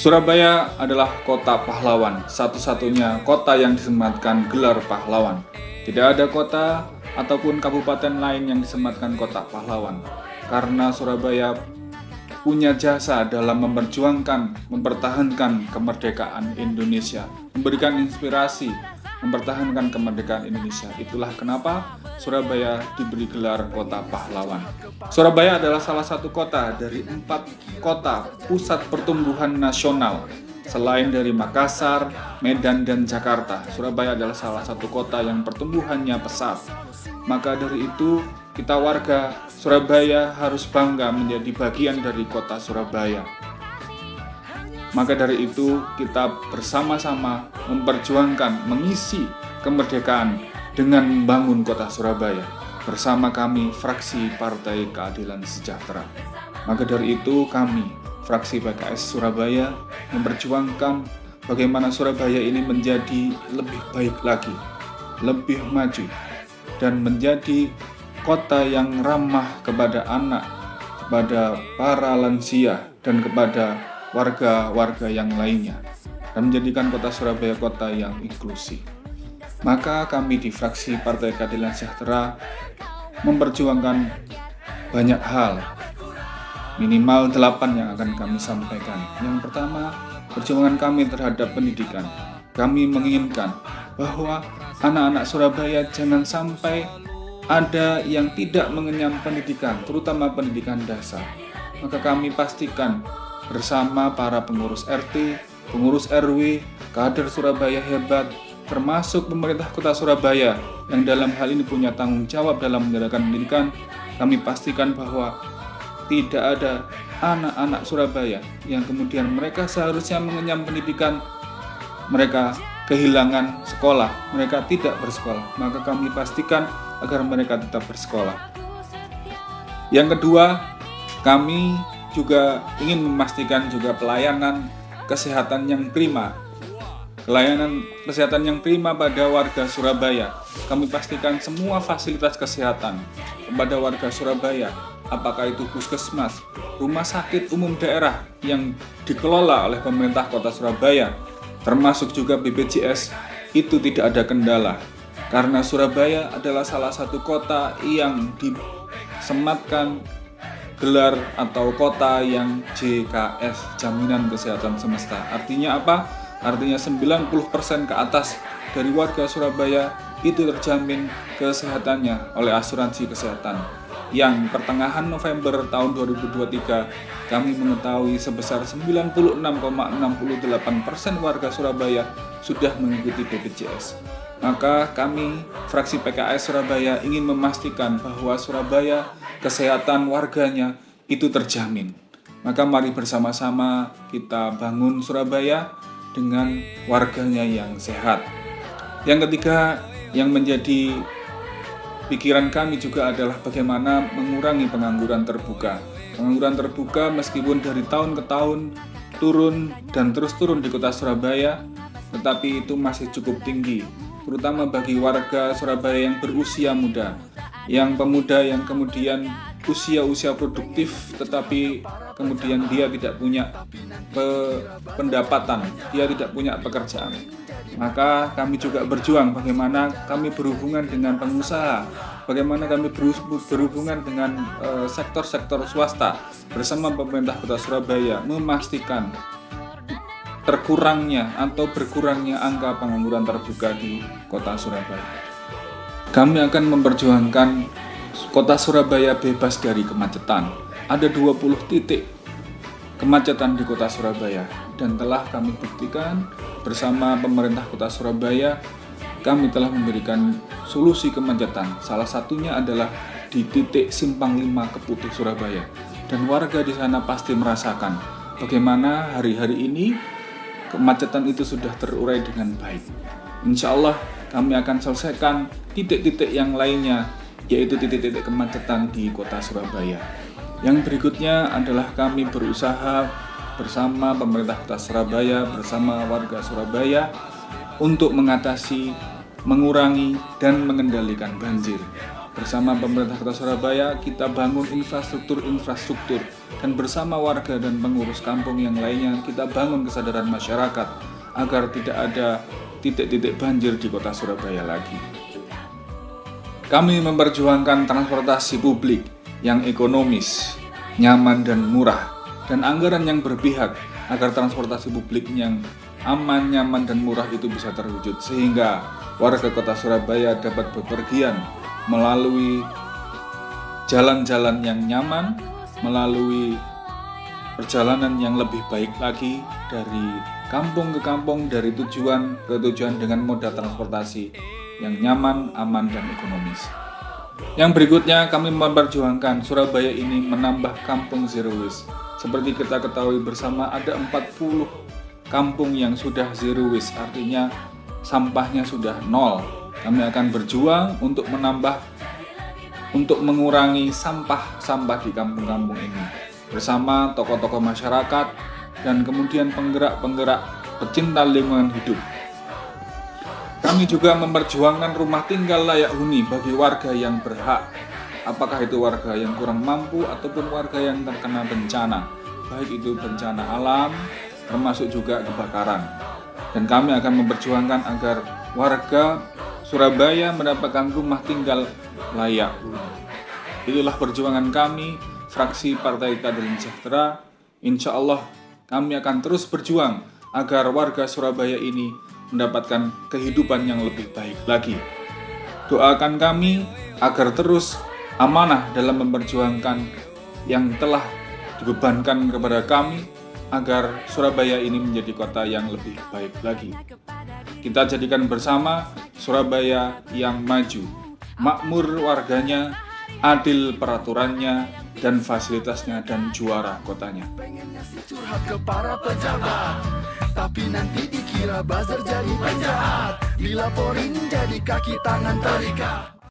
Surabaya adalah kota pahlawan, satu-satunya kota yang disematkan gelar pahlawan. Tidak ada kota ataupun kabupaten lain yang disematkan kota pahlawan, karena Surabaya punya jasa dalam mempertahankan kemerdekaan Indonesia, memberikan inspirasi, mempertahankan kemerdekaan Indonesia. Itulah kenapa Surabaya diberi gelar kota pahlawan. Surabaya adalah salah satu kota dari 4 kota pusat pertumbuhan nasional. Selain dari Makassar, Medan, dan Jakarta, Surabaya adalah salah satu kota yang pertumbuhannya pesat. Maka dari itu, kita warga Surabaya harus bangga menjadi bagian dari kota Surabaya. Maka dari itu, kita bersama-sama memperjuangkan, mengisi kemerdekaan dengan membangun kota Surabaya bersama kami, fraksi Partai Keadilan Sejahtera. Maka dari itu, kami, fraksi PKS Surabaya, memperjuangkan bagaimana Surabaya ini menjadi lebih baik lagi, lebih maju, dan menjadi kota yang ramah kepada anak, kepada para lansia, dan kepada warga-warga yang lainnya, dan menjadikan kota Surabaya kota yang inklusif. Maka kami di fraksi Partai Keadilan Sejahtera memperjuangkan banyak hal, minimal 8 yang akan kami sampaikan. Yang pertama, perjuangan kami terhadap pendidikan. Kami menginginkan bahwa anak-anak Surabaya jangan sampai ada yang tidak mengenyam pendidikan, terutama pendidikan dasar. Maka kami pastikan bersama para pengurus RT, pengurus RW, kader Surabaya hebat, termasuk pemerintah kota Surabaya yang dalam hal ini punya tanggung jawab dalam menjalankan pendidikan, kami pastikan bahwa tidak ada anak-anak Surabaya yang kemudian mereka seharusnya mengenyam pendidikan, mereka kehilangan sekolah, mereka tidak bersekolah. Maka kami pastikan agar mereka tetap bersekolah. Yang kedua, kami juga ingin memastikan juga pelayanan kesehatan yang prima. Pelayanan kesehatan yang prima pada warga Surabaya. Kami pastikan semua fasilitas kesehatan kepada warga Surabaya, apakah itu puskesmas, rumah sakit umum daerah yang dikelola oleh pemerintah kota Surabaya, termasuk juga BPJS, itu tidak ada kendala. Karena Surabaya adalah salah satu kota yang disematkan gelar atau kota yang JKS, Jaminan Kesehatan Semesta. Artinya apa? Artinya 90% ke atas dari warga Surabaya itu terjamin kesehatannya oleh asuransi kesehatan. Yang pertengahan November tahun 2023 kami mengetahui sebesar 96,68% warga Surabaya sudah mengikuti BPJS. Maka kami, fraksi PKS Surabaya, ingin memastikan bahwa Surabaya kesehatan warganya itu terjamin. Maka mari bersama-sama kita bangun Surabaya dengan warganya yang sehat. Yang ketiga, yang menjadi pikiran kami juga adalah bagaimana mengurangi pengangguran terbuka. Pengangguran terbuka meskipun dari tahun ke tahun turun dan terus turun di kota Surabaya, tetapi itu masih cukup tinggi, terutama bagi warga Surabaya yang berusia muda, yang pemuda yang kemudian usia produktif tetapi kemudian dia tidak punya pendapatan, dia tidak punya pekerjaan. Maka kami juga berjuang bagaimana kami berhubungan dengan pengusaha, bagaimana kami berhubungan dengan sektor-sektor swasta bersama pemerintah kota Surabaya memastikan terkurangnya atau berkurangnya angka pengangguran terbuka di kota Surabaya. Kami akan memperjuangkan kota Surabaya bebas dari kemacetan. Ada 20 titik kemacetan di kota Surabaya dan telah kami buktikan bersama pemerintah kota Surabaya. Kami telah memberikan solusi kemacetan. Salah satunya adalah di titik Simpang 5 Keputih Surabaya, dan warga di sana pasti merasakan bagaimana hari-hari ini kemacetan itu sudah terurai dengan baik. Insya Allah kami akan selesaikan titik-titik yang lainnya, yaitu titik-titik kemacetan di kota Surabaya. Yang berikutnya adalah kami berusaha bersama pemerintah kota Surabaya, bersama warga Surabaya untuk mengatasi, mengurangi, dan mengendalikan banjir. Bersama pemerintah Kota Surabaya, kita bangun infrastruktur dan bersama warga dan pengurus kampung yang lainnya, kita bangun kesadaran masyarakat agar tidak ada titik-titik banjir di Kota Surabaya lagi. Kami memperjuangkan transportasi publik yang ekonomis, nyaman dan murah, dan anggaran yang berpihak agar transportasi publik yang aman, nyaman, dan murah itu bisa terwujud sehingga warga Kota Surabaya dapat bepergian melalui jalan-jalan yang nyaman, melalui perjalanan yang lebih baik lagi dari kampung ke kampung, dari tujuan ke tujuan dengan moda transportasi yang nyaman, aman, dan ekonomis. Yang berikutnya, kami memperjuangkan Surabaya ini menambah kampung zero waste. Seperti kita ketahui bersama, ada 40 kampung yang sudah zero waste, artinya sampahnya sudah nol. Kami akan berjuang untuk mengurangi sampah-sampah di kampung-kampung ini bersama tokoh-tokoh masyarakat dan kemudian penggerak-penggerak pecinta lingkungan hidup. Kami juga memperjuangkan rumah tinggal layak huni bagi warga yang berhak, apakah itu warga yang kurang mampu ataupun warga yang terkena bencana, baik itu bencana alam termasuk juga kebakaran. Dan kami akan memperjuangkan agar warga Surabaya mendapatkan rumah tinggal layak huni. Itulah perjuangan kami, fraksi Partai Keadilan Sejahtera. Insya Allah kami akan terus berjuang agar warga Surabaya ini mendapatkan kehidupan yang lebih baik lagi. Doakan kami agar terus amanah dalam memperjuangkan yang telah dibebankan kepada kami, agar Surabaya ini menjadi kota yang lebih baik lagi. Kita jadikan bersama Surabaya yang maju, makmur warganya, adil peraturannya dan fasilitasnya, dan juara kotanya. Pengennya sih curhat ke para pejabat, tapi nanti dikira buzzer jadi penjahat, dilaporin jadi kaki tangan terikat.